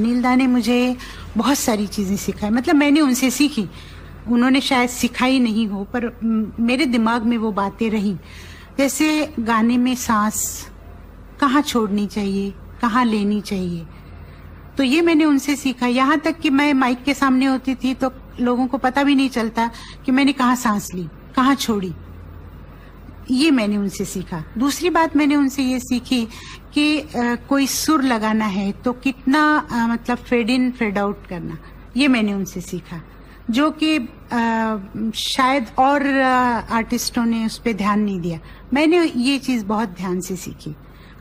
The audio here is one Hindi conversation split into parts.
अनिल दा ने मुझे बहुत सारी चीज़ें सिखाई, मतलब मैंने उनसे सीखी, उन्होंने शायद सिखाई नहीं हो पर मेरे दिमाग में वो बातें रहीं। जैसे गाने में सांस कहाँ छोड़नी चाहिए, कहाँ लेनी चाहिए, तो ये मैंने उनसे सीखा। यहाँ तक कि मैं माइक के सामने होती थी तो लोगों को पता भी नहीं चलता कि मैंने कहाँ सांस ली, कहाँ छोड़ी, ये मैंने उनसे सीखा। दूसरी बात मैंने उनसे ये सीखी कि कोई सुर लगाना है तो कितना मतलब फेड इन फेड आउट करना, ये मैंने उनसे सीखा, जो कि शायद और आर्टिस्टों ने उस पर ध्यान नहीं दिया। मैंने ये चीज़ बहुत ध्यान से सीखी।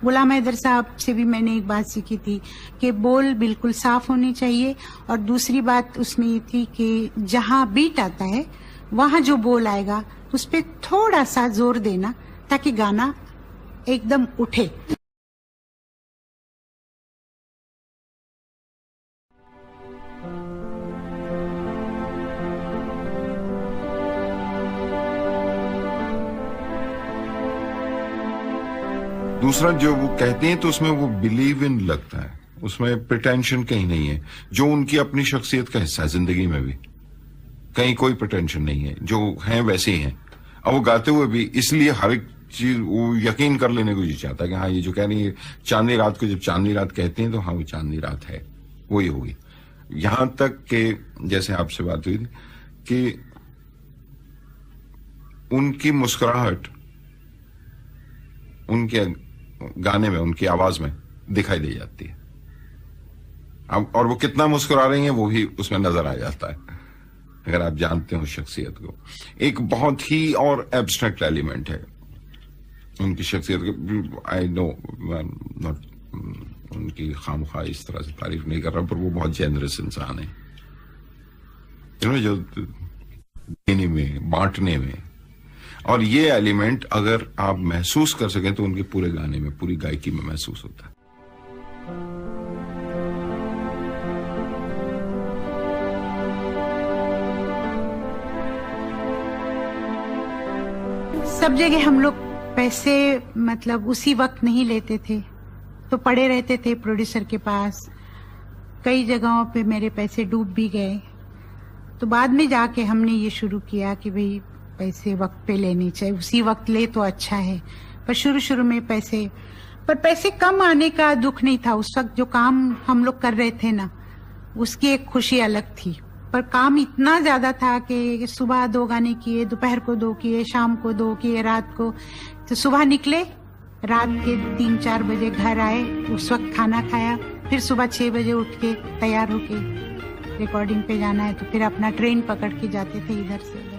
गुलाम हैदर साहब से भी मैंने एक बात सीखी थी कि बोल बिल्कुल साफ होनी चाहिए, और दूसरी बात उसमें ये थी कि जहाँ बीट आता है वहाँ जो बोल आएगा उस पर थोड़ा सा जोर देना ताकि गाना एकदम उठे। दूसरा जो वो कहते हैं तो उसमें वो बिलीव इन लगता है, उसमें प्रिटेंशन कहीं नहीं है, जो उनकी अपनी शख्सियत का हिस्सा है। जिंदगी में भी कहीं कोई प्रिटेंशन नहीं है, जो हैं वैसे ही हैं। अब वो गाते हुए भी इसलिए हर एक चीज वो यकीन कर लेने को जी चाहता है कि हाँ ये जो कह रही है चांदनी रात को, जब चांदनी रात कहते हैं तो हाँ वो चांदनी रात है, वही होगी। यहां तक कि जैसे आपसे बात हुई थी कि उनकी मुस्कुराहट उनके गाने में, उनकी आवाज में दिखाई दे जाती है। अब और वो कितना मुस्कुरा रही हैं वो भी उसमें नजर आ जाता है अगर आप जानते हो उस शख्सियत को। एक बहुत ही और एब्स्ट्रैक्ट एलिमेंट है उनकी शख्सियत का। आई नो नॉट उनकी खामखा इस तरह से तारीफ नहीं कर रहा, पर वो बहुत जेनरस इंसान है, जो देने में, बांटने में। और ये एलिमेंट अगर आप महसूस कर सकें तो उनके पूरे गाने में, पूरी गायकी में महसूस होता है। सब जगह हम लोग पैसे मतलब उसी वक्त नहीं लेते थे, तो पड़े रहते थे प्रोड्यूसर के पास। कई जगहों पे मेरे पैसे डूब भी गए, तो बाद में जाके हमने ये शुरू किया कि भाई पैसे वक्त पे लेने चाहिए, उसी वक्त ले तो अच्छा है। पर शुरू में पैसे कम आने का दुख नहीं था। उस वक्त जो काम हम लोग कर रहे थे ना, उसकी एक खुशी अलग थी। पर काम इतना ज्यादा था कि सुबह 2 गाने किए, दोपहर को 2 किए, शाम को 2 किए, रात को। तो सुबह निकले, रात के 3-4 बजे घर आए, उस वक्त खाना खाया, फिर सुबह 6 बजे उठ के तैयार होके रिकॉर्डिंग पे जाना है, तो फिर अपना ट्रेन पकड़ के जाते थे इधर से उधर।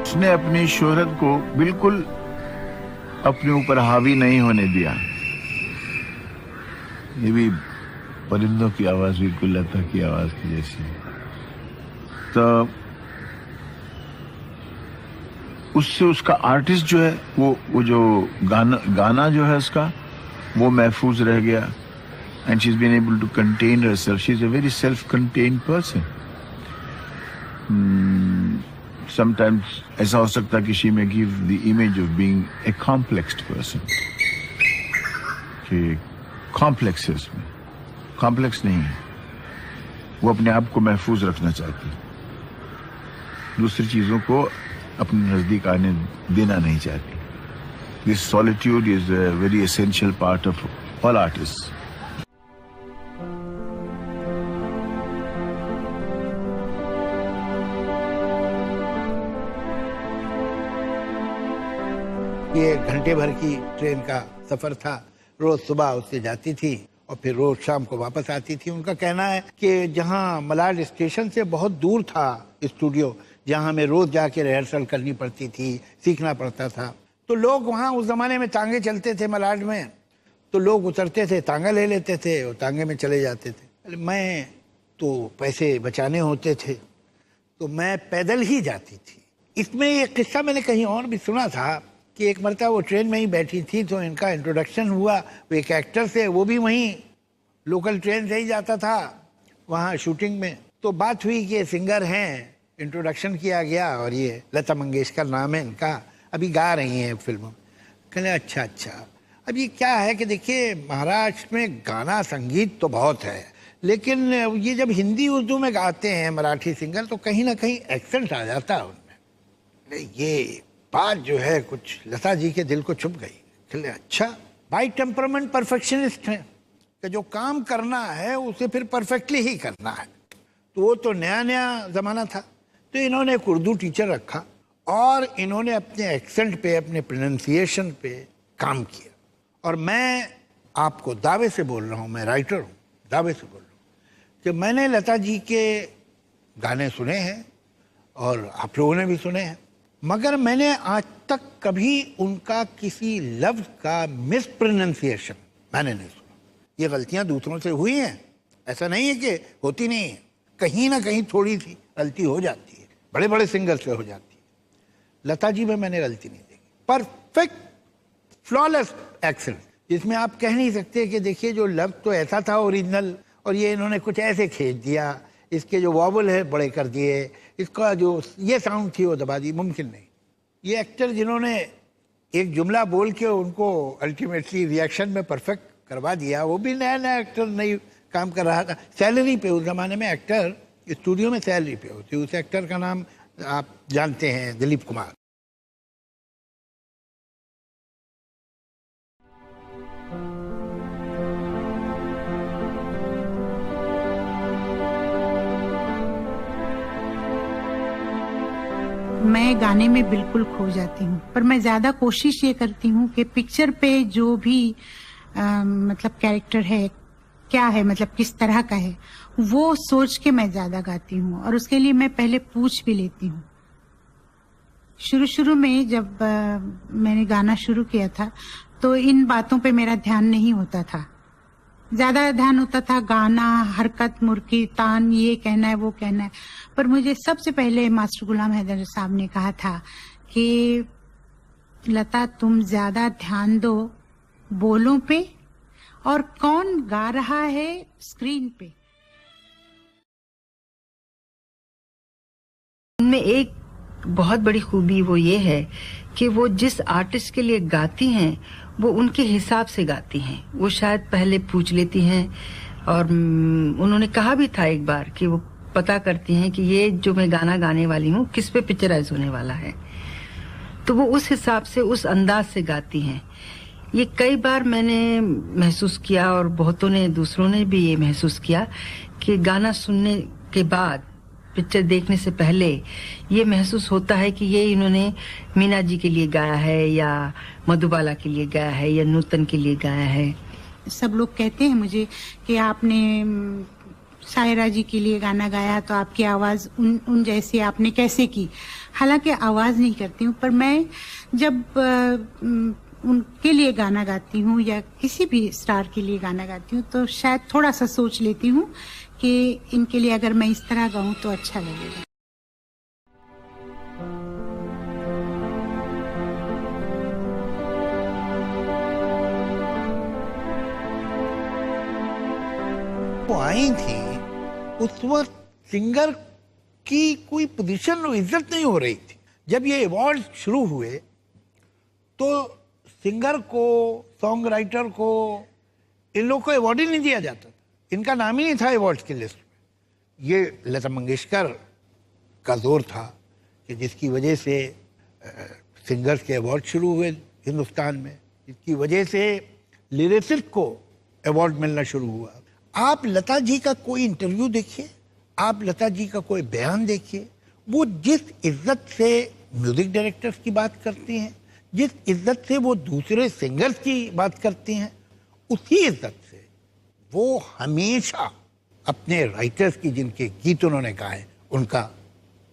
उसने अपनी शोहरत को बिल्कुल अपने ऊपर हावी नहीं होने दिया। ये भी परिंदों की आवाज बिल्कुल लता की आवाज की जैसी। तो उससे उसका आर्टिस्ट जो है वो जो गाना जो है उसका वो महफूज रह गया। And she is been able to contain herself. She is a very self contained person. Sometimes ऐसा हो सकता है कि she may give the image of being a complexed person. कि complex है उसमें, complex नहीं है। वो अपने आप को महफूज रखना चाहती है, दूसरी चीजों को अपने नजदीक आने देना नहीं चाहती। This solitude is a very essential part of all artists. ये घंटे भर की ट्रेन का सफर था। रोज सुबह उससे जाती थी और फिर रोज शाम को वापस आती थी। उनका कहना है कि जहां मलाड स्टेशन से बहुत दूर था स्टूडियो, जहां हमें रोज जाके रिहर्सल करनी पड़ती थी, सीखना पड़ता था, तो लोग वहां उस जमाने में तांगे चलते थे मलाड में, तो लोग उतरते थे, तांगा ले लेते थे और तांगे में चले जाते थे। मैं तो पैसे बचाने होते थे तो मैं पैदल ही जाती थी। इसमें एक किस्सा मैंने कहीं और भी सुना था कि एक मरतबा वो ट्रेन में ही बैठी थी तो इनका इंट्रोडक्शन हुआ। वो एक एक्टर से, वो भी वहीं लोकल ट्रेन से ही जाता था वहाँ शूटिंग में। तो बात हुई कि सिंगर हैं इंट्रोडक्शन किया गया और ये लता मंगेशकर नाम है इनका, अभी गा रही हैं फिल्मों। कहने अच्छा अच्छा। अब ये क्या है कि देखिए महाराष्ट्र में गाना संगीत तो बहुत है, लेकिन ये जब हिंदी उर्दू में गाते हैं मराठी सिंगर तो कहीं ना कहीं एक्सेंट आ जाता है उनमें। ये बात जो है कुछ लता जी के दिल को छुप गई। चले अच्छा, बाई टेम्परामेंट परफेक्शनिस्ट हैं कि जो काम करना है उसे फिर परफेक्टली ही करना है। तो वो तो नया नया जमाना था, तो इन्होंने एक उर्दू टीचर रखा और इन्होंने अपने एक्सेंट पे, अपने प्रोनाउंसिएशन पे काम किया। और मैं आपको दावे से बोल रहा हूँ, मैं राइटर हूँ, दावे से बोल रहा हूँ कि मैंने लता जी के गाने सुने हैं और आप लोगों ने भी सुने हैं, मगर मैंने आज तक कभी उनका किसी लफ्ज का मिस प्रोनाउंसिएशन मैंने नहीं सुना। ये गलतियां दूसरों से हुई हैं, ऐसा नहीं है कि होती नहीं है, कहीं ना कहीं थोड़ी सी गलती हो जाती है, बड़े बड़े सिंगर से हो जाती है। लता जी में मैंने गलती नहीं देखी। परफेक्ट फ्लॉलेस एक्सेंट, जिसमें आप कह नहीं सकते कि देखिए जो लफ्ज तो ऐसा था ओरिजिनल और ये इन्होंने कुछ ऐसे खींच दिया, इसके जो वॉबल है बड़े कर दिए, इसका जो ये साउंड थी वो दबा दी, मुमकिन नहीं। ये एक्टर जिन्होंने एक जुमला बोल के उनको अल्टीमेटली रिएक्शन में परफेक्ट करवा दिया, वो भी नया नया एक्टर नहीं काम कर रहा था, सैलरी पे। उस जमाने में एक्टर स्टूडियो में सैलरी पे होती। उस एक्टर का नाम आप जानते हैं, दिलीप कुमार। मैं गाने में बिल्कुल खो जाती हूँ, पर मैं ज्यादा कोशिश ये करती हूँ कि पिक्चर पे जो भी मतलब कैरेक्टर है, क्या है, मतलब किस तरह का है, वो सोच के मैं ज्यादा गाती हूँ। और उसके लिए मैं पहले पूछ भी लेती हूँ। शुरू में जब मैंने गाना शुरू किया था तो इन बातों पे मेरा ध्यान नहीं होता था, ज्यादा ध्यान होता था गाना, हरकत, मुर्की, तान, ये कहना है वो कहना है। पर मुझे सबसे पहले मास्टर गुलाम हैदर साहब ने कहा था कि लता तुम ज्यादा ध्यान दो बोलों पे और कौन गा रहा है स्क्रीन पे। उनमें एक बहुत बड़ी खूबी वो ये है कि वो जिस आर्टिस्ट के लिए गाती हैं वो उनके हिसाब से गाती हैं। वो शायद पहले पूछ लेती हैं और उन्होंने कहा भी था एक बार कि वो पता करती हैं कि ये जो मैं गाना गाने वाली हूँ किस पे पिक्चराइज होने वाला है, तो वो उस हिसाब से, उस अंदाज से गाती हैं। ये कई बार मैंने महसूस किया और बहुतों ने, दूसरों ने भी ये महसूस किया कि गाना सुनने के बाद, पिक्चर देखने से पहले ये महसूस होता है कि ये इन्होंने मीना जी के लिए गाया है या मधुबाला के लिए गाया है या नूतन के लिए गाया है। सब लोग कहते हैं मुझे कि आपने शायरा जी के लिए गाना गाया तो आपकी आवाज उन जैसी आपने कैसे की। हालांकि आवाज नहीं करती हूँ, पर मैं जब उनके लिए गाना गाती हूँ या किसी भी स्टार के लिए गाना गाती हूँ तो शायद थोड़ा सा सोच लेती हूँ कि इनके लिए अगर मैं इस तरह गाऊं तो अच्छा लगेगा। वो आई थी उस वक्त सिंगर की कोई पोजीशन और इज्जत नहीं हो रही थी। जब ये अवार्ड शुरू हुए तो सिंगर को, सॉन्ग राइटर को, इन लोगों को अवार्ड ही नहीं दिया जाता था, इनका नाम ही नहीं था अवार्ड्स की लिस्ट में। ये लता मंगेशकर का जोर था कि जिसकी वजह से सिंगर्स के अवार्ड शुरू हुए हिंदुस्तान में, जिसकी वजह से लिरिसिस्ट को अवार्ड मिलना शुरू हुआ। आप लता जी का कोई इंटरव्यू देखिए, आप लता जी का कोई बयान देखिए, वो जिस इज्जत से म्यूजिक डायरेक्टर्स की बात करती हैं, जिस इज्जत से वो दूसरे सिंगर्स की बात करती हैं, उसी इज्जत से वो हमेशा अपने राइटर्स की, जिनके गीत उन्होंने गाए, उनका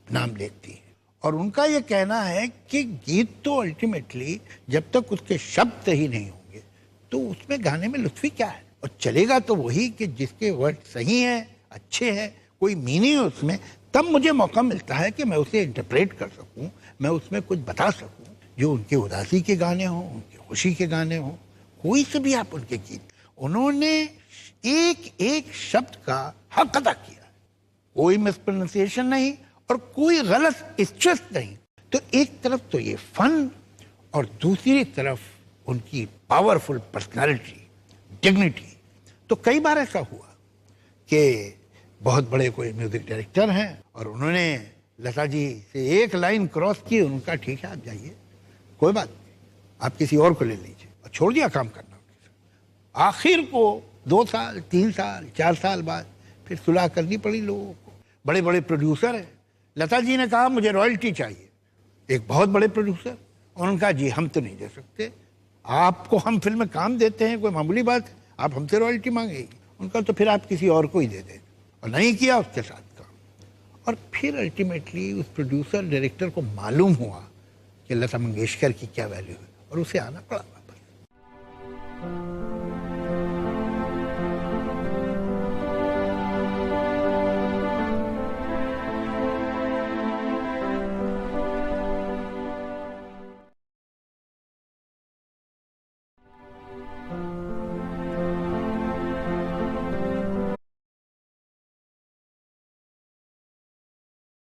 नाम लेती है। और उनका ये कहना है कि गीत तो अल्टीमेटली जब तक उसके शब्द ही नहीं होंगे तो उसमें गाने में लुत्फी क्या है। और चलेगा तो वही कि जिसके वर्ड सही हैं, अच्छे हैं, कोई मीनिंग है उसमें, तब मुझे मौका मिलता है कि मैं उसे इंटरप्रेट कर सकूं, मैं उसमें कुछ बता सकूं। जो उनके उदासी के गाने हों, उनके खुशी के गाने हों, कोई से भी आप उनके गीत, उन्होंने एक एक शब्द का हक अदा किया, कोई मिसप्रोनाउंसिएशन नहीं और कोई गलत स्ट्रेस नहीं। तो एक तरफ तो ये फन और दूसरी तरफ उनकी पावरफुल पर्सनालिटी, डिग्निटी। तो कई बार ऐसा हुआ कि बहुत बड़े कोई म्यूजिक डायरेक्टर हैं और उन्होंने लता जी से एक लाइन क्रॉस की, उनका ठीक है आप जाइए, कोई बात नहीं, आप किसी और को ले लीजिए, और छोड़ दिया काम करना। आखिर को 2 साल 3 साल 4 साल बाद फिर सुलह करनी पड़ी लोगों को। बड़े बड़े प्रोड्यूसर हैं, लता जी ने कहा मुझे रॉयल्टी चाहिए, एक बहुत बड़े प्रोड्यूसर, और उनका जी हम तो नहीं दे सकते, आपको हम फिल्म में काम देते हैं, कोई मामूली बात है, आप हमसे रॉयल्टी मांगेगी। उनका तो फिर आप किसी और को ही दे दें, और नहीं किया उसके साथ काम। और फिर अल्टीमेटली उस प्रोड्यूसर डायरेक्टर को मालूम हुआ कि लता मंगेशकर की क्या वैल्यू है, और उसे आना पड़ा।